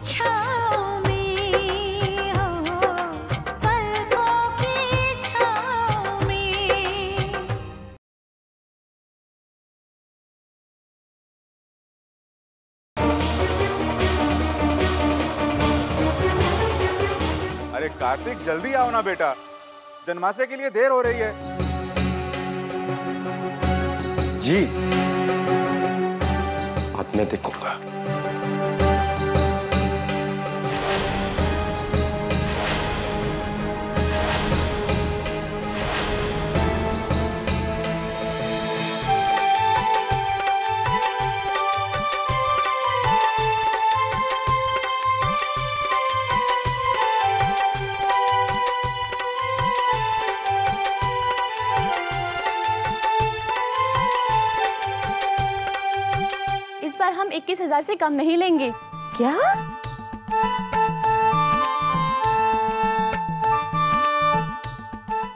छाँव में, हो, पलकों की छाँव में। अरे कार्तिक, जल्दी आओ ना बेटा, जन्माष्टमी के लिए देर हो रही है। जी, बाद में देखूंगा। इस बार हम 21,000 से कम नहीं लेंगे। क्या?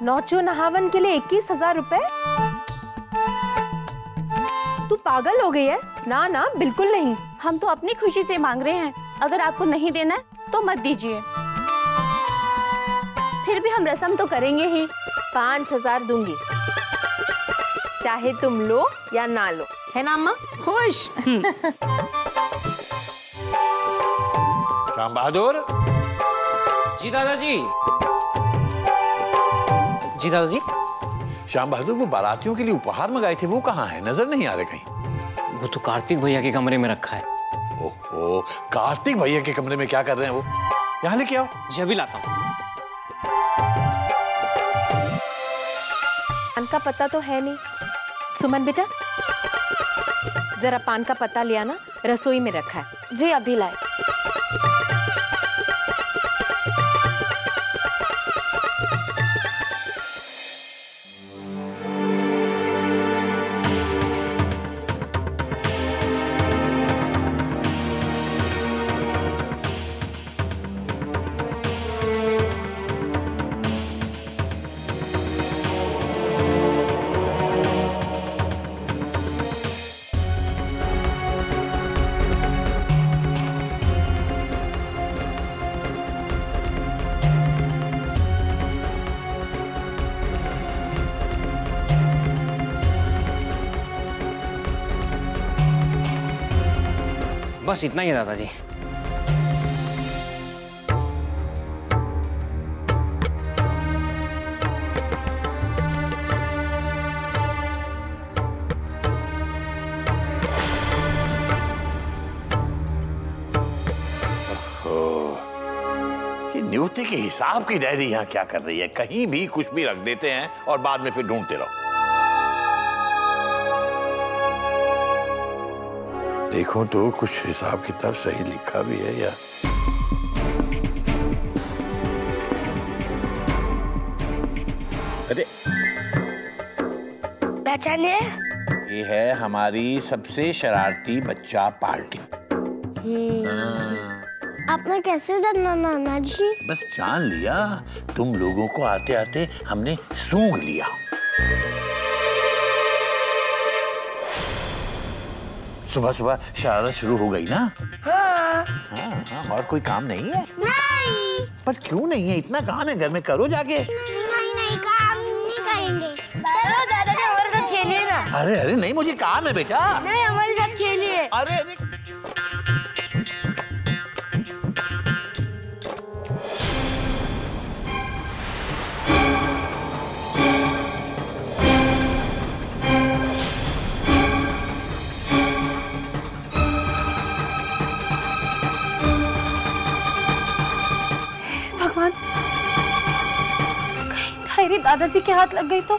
नौचो नहावन के लिए 21,000 रुपए? तू पागल हो गई है? ना ना, बिल्कुल नहीं। हम तो अपनी खुशी से मांग रहे हैं, अगर आपको नहीं देना है तो मत दीजिए। फिर भी हम रस्म तो करेंगे ही। 5,000 दूंगी, चाहे तुम लो या ना लो, है ना अम्मा? खुश? श्याम बहादुर। जी दादाजी। जी दादाजी। श्याम बहादुर, वो बारातियों के लिए उपहार मंगाए थे, वो कहाँ है? नजर नहीं आ रहे कहीं। वो तो कार्तिक भैया के कमरे में रखा है। ओहो, कार्तिक भैया के कमरे में क्या कर रहे हैं वो? यहाँ लेके आओ। जी अभी लाता हूँ। पान का पत्ता तो है नहीं। सुमन बेटा, जरा पान का पत्ता लिया ना, रसोई में रखा है। जी अभी लाए। बस इतना ही है दादाजी। ये नियुक्ति के हिसाब की डायरी यहाँ क्या कर रही है? कहीं भी कुछ भी रख देते हैं और बाद में फिर ढूंढते रहो। देखो तो कुछ हिसाब किताब सही लिखा भी है या? अरे पहचाने? ये है हमारी सबसे शरारती बच्चा पार्टी। आपने कैसे जाना नाना जी? बस जान लिया, तुम लोगों को आते आते हमने सूंघ लिया। सुबह सुबह शरारत शुरू हो गई ना? हाँ। हाँ, और कोई काम नहीं है? नहीं। पर क्यों नहीं है? इतना काम है घर में, करो जाके। नहीं नहीं, काम नहीं करेंगे। चलो दादाजी हमारे साथ खेलिए ना। अरे अरे नहीं, मुझे काम है बेटा। नहीं, हमारे साथ खेलिए। अरे अरे भगवान, कहीं डायरी दादाजी के हाथ लग गई तो?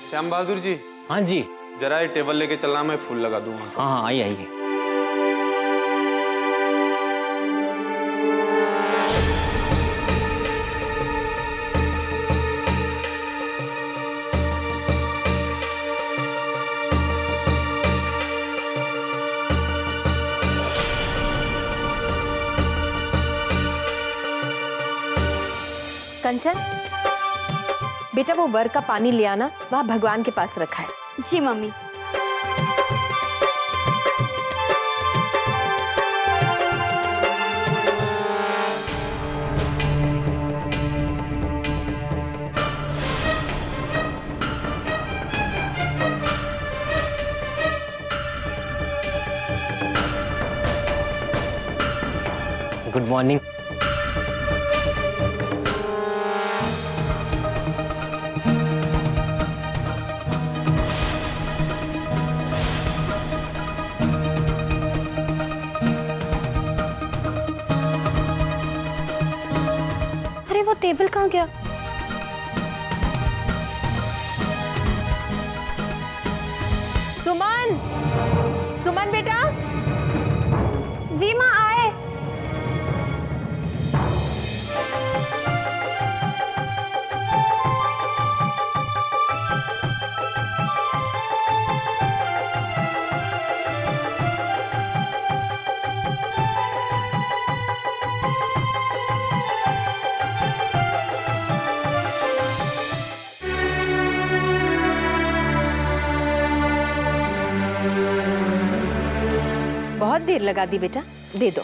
श्याम बहादुर जी। हाँ जी। जरा ये टेबल लेके चलना, मैं फूल लगा दूंगा। हाँ हाँ, आइए आइए। कंचन, बेटा वो वर का पानी ले आना, वहाँ भगवान के पास रखा है। जी मम्मी। Good morning. अरे वो टेबल कहाँ गया? सुमन, सुमन बेटा। जी माँ आए। बहुत देर लगा दी बेटा, दे दो।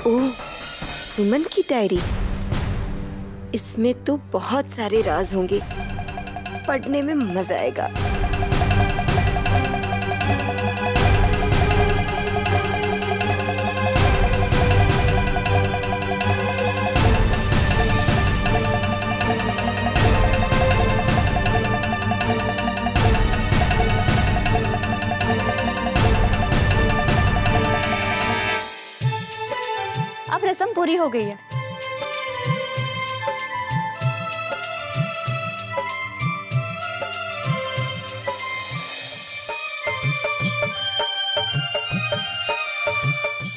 ओह, सुमन की डायरी। इसमें तो बहुत सारे राज होंगे, पढ़ने में मजा आएगा। अब रस्म पूरी हो गई है।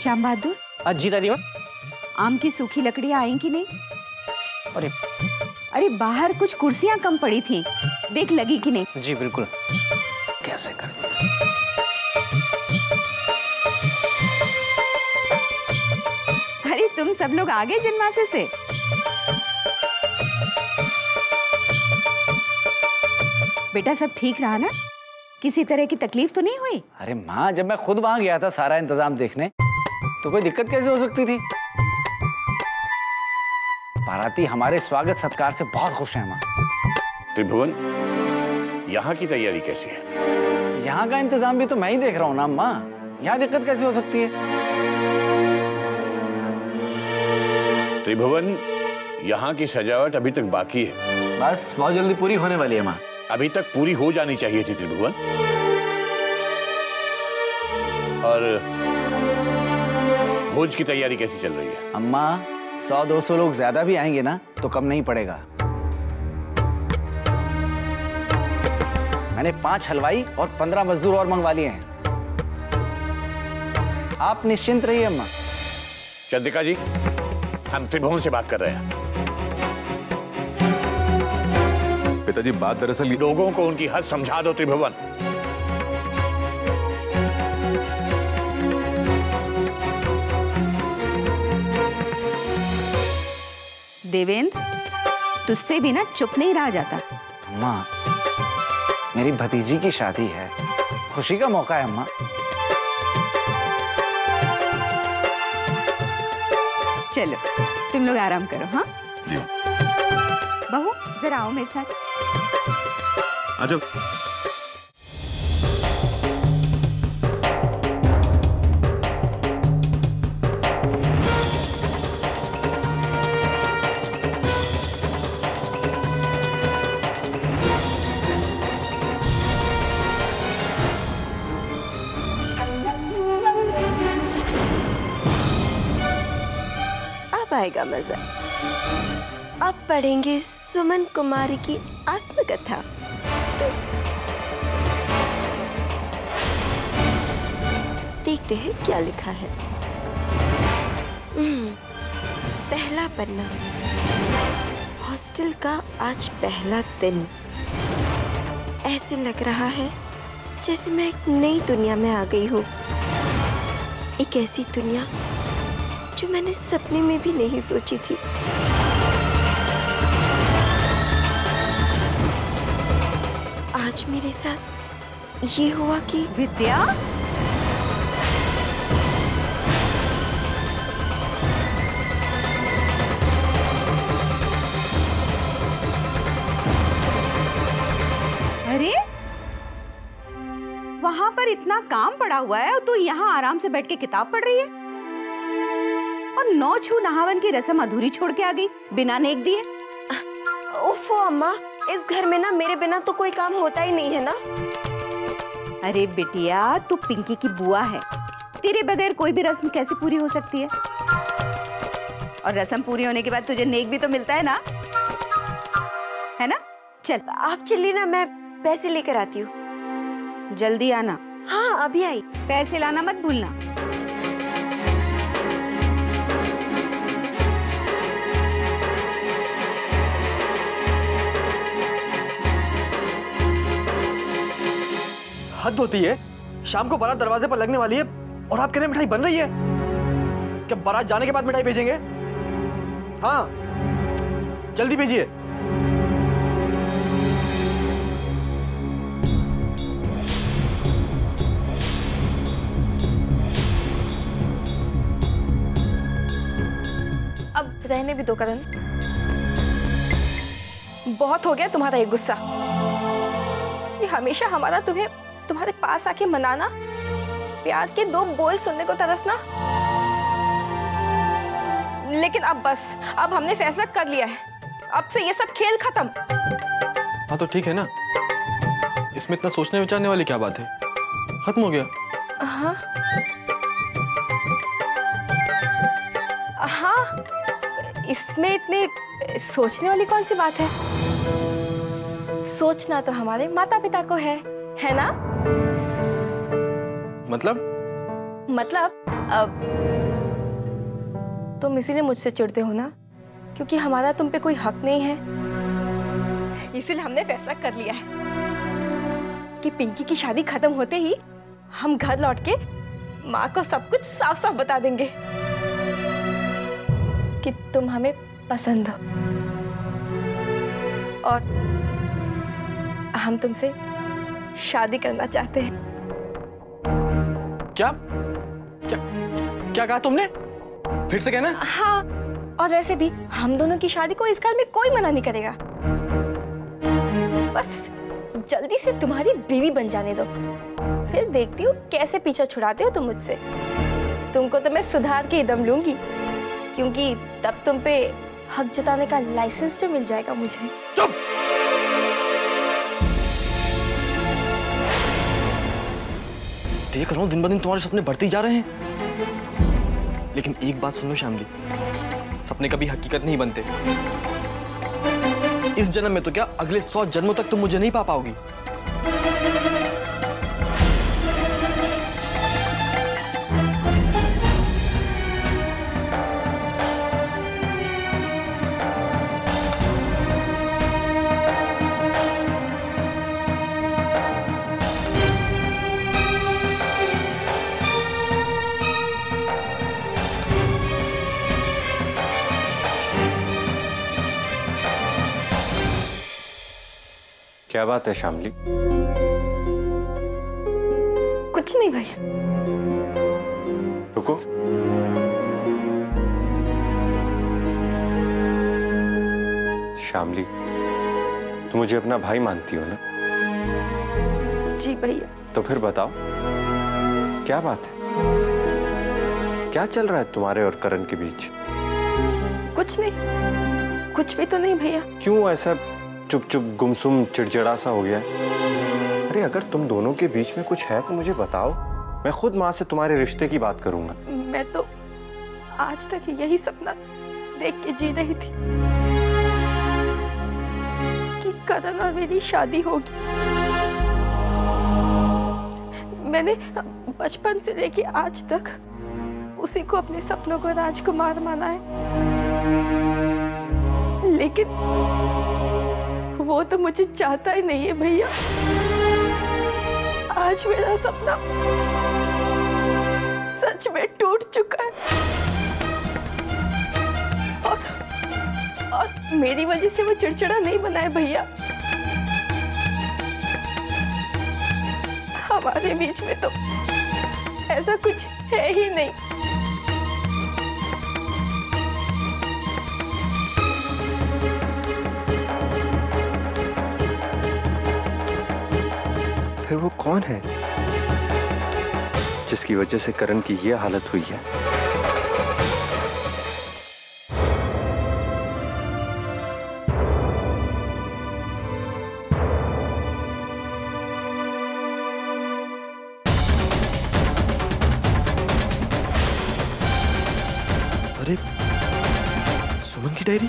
श्याम बहादुर, जी दादी माँ। आम की सूखी लकड़ियां आई कि नहीं? अरे अरे बाहर कुछ कुर्सियां कम पड़ी थी, देख लगी कि नहीं? जी बिल्कुल। कैसे कर? अरे तुम सब लोग आ गए जनमासे से? बेटा सब ठीक रहा ना? किसी तरह की तकलीफ तो नहीं हुई? अरे माँ, जब मैं खुद वहां गया था सारा इंतजाम देखने, तो कोई दिक्कत कैसे हो सकती थी? बाराती हमारे स्वागत सत्कार से बहुत खुश हैं माँ। त्रिभुवन, यहाँ की तैयारी कैसी है? यहाँ का इंतजाम भी तो मैं ही देख रहा हूँ ना माँ, यहाँ दिक्कत कैसे हो सकती है? त्रिभुवन, यहाँ की सजावट अभी तक बाकी है। बस बहुत जल्दी पूरी होने वाली है माँ। अभी तक पूरी हो जानी चाहिए थी त्रिभुवन। और भोज की तैयारी कैसी चल रही है? अम्मा 100-200 लोग ज्यादा भी आएंगे ना तो कम नहीं पड़ेगा। मैंने 5 हलवाई और 15 मजदूर और मंगवा लिए हैं। आप निश्चिंत रहिए अम्मा। चंद्रिका जी, हम त्रिभुवन से बात कर रहे हैं। पिताजी बात दरअसल लोगों को उनकी हद समझा दो त्रिभुवन। देवेंद्र, तुझसे भी ना चुप नहीं रहा जाता। अम्मा, मेरी भतीजी की शादी है, खुशी का मौका है अम्मा। चलो तुम लोग आराम करो। हाँ जी। बहू जरा आओ मेरे साथ। आ जाओ। आएगा मजा। अब पढ़ेंगे सुमन कुमारी की आत्मकथा। देखते हैं क्या लिखा है। पहला पन्ना। हॉस्टल का आज पहला दिन। ऐसे लग रहा है जैसे मैं एक नई दुनिया में आ गई हूँ। एक ऐसी दुनिया जो मैंने सपने में भी नहीं सोची थी। आज मेरे साथ ये हुआ कि विद्या, अरे वहां पर इतना काम पड़ा हुआ है और तू यहाँ आराम से बैठ के किताब पढ़ रही है और 9 छू नहावन की रस्म अधूरी छोड़ के आ गई बिना नेक दिए। उफ़ो अम्मा, इस घर में ना मेरे बिना तो कोई काम होता ही नहीं है ना। अरे बिटिया, तू पिंकी की बुआ है, तेरे बगैर कोई भी रस्म कैसे पूरी हो सकती है? और रस्म पूरी होने के बाद तुझे नेक भी तो मिलता है ना, है ना? चल आप चलिए ना, मैं पैसे लेकर आती हूँ। जल्दी आना। हाँ अभी आई। पैसे लाना मत भूलना। हद होती है। शाम को बारात दरवाजे पर लगने वाली है और आप कह रहे हैं मिठाई बन रही है। क्या बारात जाने के बाद मिठाई भेजेंगे? हाँ जल्दी भेजिए। अब रहने भी दो करण, बहुत हो गया तुम्हारा ये गुस्सा। ये हमेशा हमारा तुम्हें तुम्हारे पास आके मनाना, प्यार के 2 बोल सुनने को तरसना। लेकिन अब बस, अब हमने फैसला कर लिया है, अब से ये सब खेल खत्म। हाँ तो ठीक है ना, इसमें इतना सोचने विचारने वाली क्या बात है? खत्म हो गया। हाँ हाँ, इसमें इतने सोचने वाली कौन सी बात है? सोचना तो हमारे माता पिता को है ना? मतलब तुम इसीलिए मुझसे चिढ़ते हो ना, क्योंकि हमारा तुम पे कोई हक नहीं है। इसीलिए हमने फैसला कर लिया है कि पिंकी की शादी खत्म होते ही हम घर लौट के माँ को सब कुछ साफ साफ बता देंगे कि तुम हमें पसंद हो और हम तुमसे शादी करना चाहते हैं। क्या क्या क्या कहा तुमने? फिर से कहना। हाँ, और वैसे भी हम दोनों की शादी को इस घर में कोई मना नहीं करेगा। बस जल्दी से तुम्हारी बीवी बन जाने दो, फिर देखती हूँ कैसे पीछा छुड़ाते हो तुम मुझसे। तुमको तो मैं सुधार के ही दम लूंगी, क्योंकि तब तुम पे हक जताने का लाइसेंस जो मिल जाएगा मुझे। चुप! देख रहा हूं दिन ब दिन तुम्हारे सपने बढ़ते ही जा रहे हैं, लेकिन एक बात सुन लो श्यामली, सपने कभी हकीकत नहीं बनते। इस जन्म में तो क्या, अगले 100 जन्मों तक तुम मुझे नहीं पा पाओगी। क्या बात है श्यामली? कुछ नहीं भैया। रुको। श्यामली, तुम मुझे अपना भाई मानती हो ना? जी भैया। तो फिर बताओ, क्या बात है? क्या चल रहा है तुम्हारे और करण के बीच? कुछ नहीं, कुछ भी तो नहीं भैया। क्यों ऐसा चुप चुप गुमसुम चिड़चिड़ा सा हो गया? अरे अगर तुम दोनों के बीच में कुछ है तो मुझे बताओ, मैं खुद माँ से तुम्हारे रिश्ते की बात करूंगा। मैं तो आज तक यही सपना देख के जी रही थी कि करण और मेरी शादी होगी। मैंने बचपन से लेके आज तक उसी को अपने सपनों का राजकुमार माना है, लेकिन वो तो मुझे चाहता ही नहीं है भैया। आज मेरा सपना सच में टूट चुका है और मेरी वजह से वो चिड़चिड़ा नहीं बना है भैया। हमारे बीच में तो ऐसा कुछ है ही नहीं। फिर वो कौन है जिसकी वजह से करण की ये हालत हुई है? अरे सुमन की डायरी।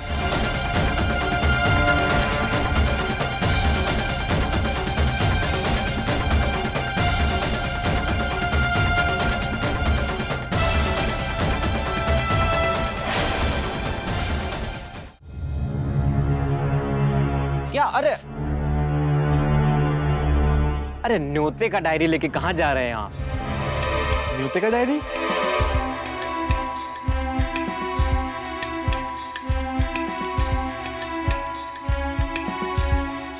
क्या? अरे अरे न्योते का डायरी लेके कहाँ जा रहे हैं आप? न्योते का डायरी?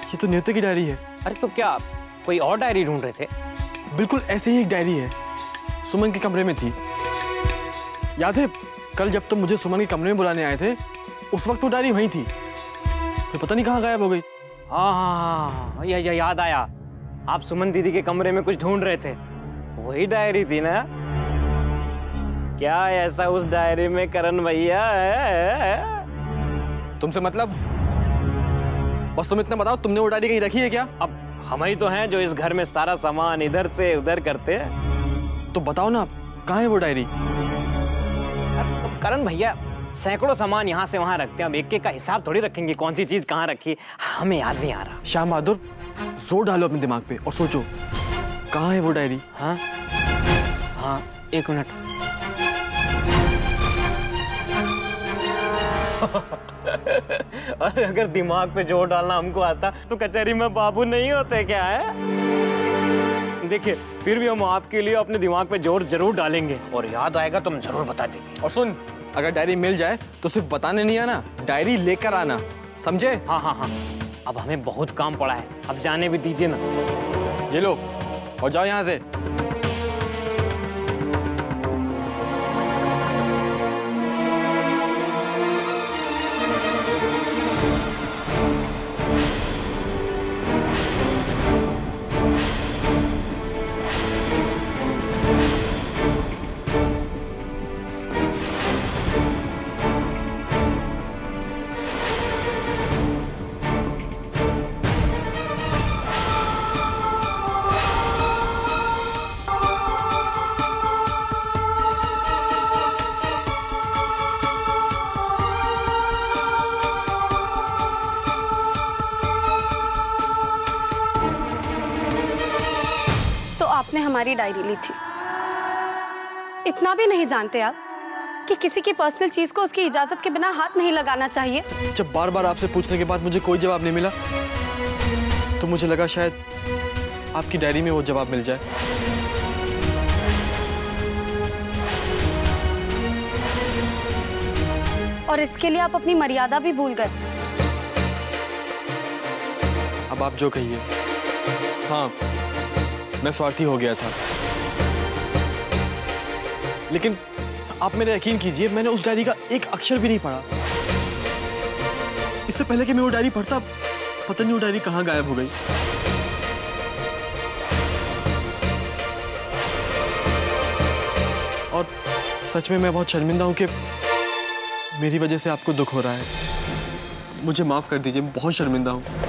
ये तो न्योते की डायरी है। अरे तो क्या कोई और डायरी ढूंढ रहे थे? बिल्कुल ऐसे ही एक डायरी है, सुमन के कमरे में थी। याद है कल जब तुम मुझे सुमन के कमरे में बुलाने आए थे, उस वक्त वो डायरी वहीं थी, फिर पता नहीं कहाँ गायब हो गई। हाँ, याद आया, आप सुमन दीदी के कमरे में कुछ ढूंढ रहे थे, वही डायरी थी ना? क्या ऐसा उस डायरी में करण भैया है? तुमसे मतलब? बस तुम इतना बताओ, तुमने वो डायरी कहीं रखी है क्या? अब हम ही तो हैं जो इस घर में सारा सामान इधर से उधर करते हैं। तो बताओ ना, कहाँ है वो डायरी? करण भैया सैकड़ों सामान यहाँ से वहाँ रखते हैं, अब एक एक का हिसाब थोड़ी रखेंगे कौन सी चीज कहाँ रखी, हमें याद नहीं आ रहा। श्याम बहादुर, जोर डालो अपने दिमाग पे और सोचो, कहाँ है वो डायरी? हाँ हाँ, एक मिनट। और अगर दिमाग पे जोर डालना हमको आता तो कचहरी में बाबू नहीं होते क्या है? देखिए फिर भी हम आपके लिए अपने दिमाग पे जोर जरूर डालेंगे और याद आएगा तो हम जरूर बता देंगे। और सुन, अगर डायरी मिल जाए तो सिर्फ बताने नहीं आना, डायरी लेकर आना, समझे? हाँ हाँ हाँ, अब हमें बहुत काम पड़ा है, अब जाने भी दीजिए ना। ये लो और जाओ यहाँ से। आपने हमारी डायरी ली थी। इतना भी नहीं जानते आप कि किसी की पर्सनल चीज को उसकी इजाजत के बिना हाथ नहीं लगाना चाहिए। जब बार बार आपसे पूछने के बाद मुझे कोई जवाब नहीं मिला तो मुझे लगा शायद आपकी डायरी में वो जवाब मिल जाए। और इसके लिए आप अपनी मर्यादा भी भूल गए। अब आप जो कहिए। हाँ, मैं स्वार्थी हो गया था, लेकिन आप मेरा यकीन कीजिए, मैंने उस डायरी का एक अक्षर भी नहीं पढ़ा। इससे पहले कि मैं वो डायरी पढ़ता, पता नहीं वो डायरी कहाँ गायब हो गई। और सच में मैं बहुत शर्मिंदा हूं कि मेरी वजह से आपको दुख हो रहा है। मुझे माफ कर दीजिए, मैं बहुत शर्मिंदा हूं।